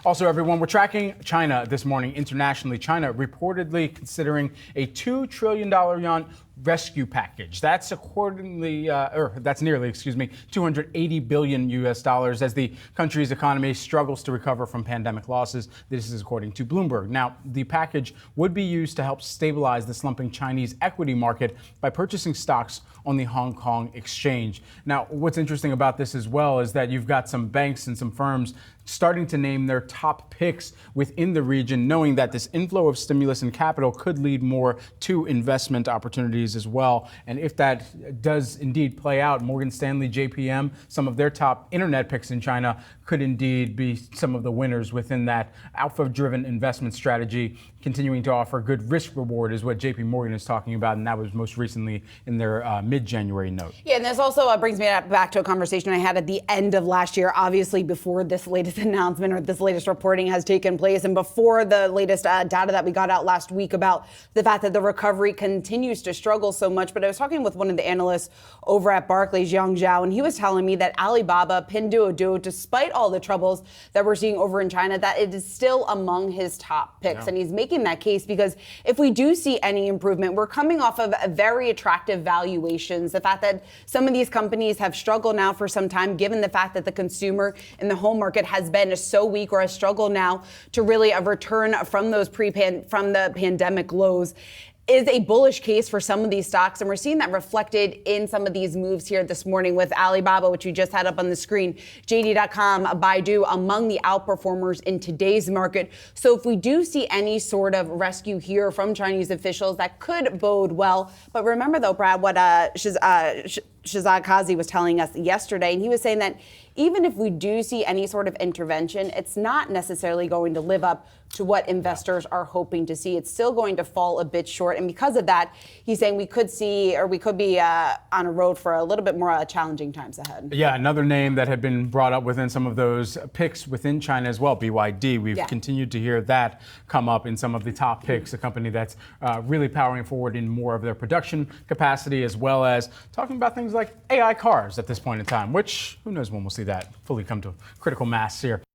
Also, everyone, we're tracking China this morning internationally. China reportedly considering a $2 trillion yuan rescue package. That's nearly 280 billion US dollars as the country's economy struggles to recover from pandemic losses. This is according to Bloomberg. Now, the package would be used to help stabilize the slumping Chinese equity market by purchasing stocks on the Hong Kong exchange. Now, what's interesting about this as well is that you've got some banks and some firms starting to name their top picks within the region, knowing that this inflow of stimulus and capital could lead more to investment opportunities as well. And if that does indeed play out, Morgan Stanley, JPM, some of their top internet picks in China could indeed be some of the winners within that alpha-driven investment strategy, continuing to offer good risk reward is what JP Morgan is talking about, and that was most recently in their mid-January note. Yeah, and this also brings me back to a conversation I had at the end of last year, obviously before this latest announcement or this latest reporting has taken place, and before the latest data that we got out last week about the fact that the recovery continues to struggle so much. But I was talking with one of the analysts over at Barclays, Yang Zhao, and he was telling me that Alibaba, Pinduoduo, despite all the troubles that we're seeing over in China, that it is still among his top picks. Yeah. And he's making that case because if we do see any improvement, we're coming off of very attractive valuations. The fact that some of these companies have struggled now for some time, given the fact that the consumer in the home market has been so weak or has struggled now to really return from those from the pandemic lows, is a bullish case for some of these stocks. And we're seeing that reflected in some of these moves here this morning with Alibaba, which we just had up on the screen, JD.com, Baidu among the outperformers in today's market. So if we do see any sort of rescue here from Chinese officials, that could bode well. But remember, though, Brad, what Shahzad Kazi was telling us yesterday, and he was saying that even if we do see any sort of intervention, it's not necessarily going to live up to what investors are hoping to see. It's still going to fall a bit short. And because of that, he's saying we could be on a road for a little bit more challenging times ahead. Yeah, another name that had been brought up within some of those picks within China as well, BYD. We've continued to hear that come up in some of the top picks, a company that's really powering forward in more of their production capacity, as well as talking about things like AI cars at this point in time, which who knows when we'll see that fully come to critical mass here.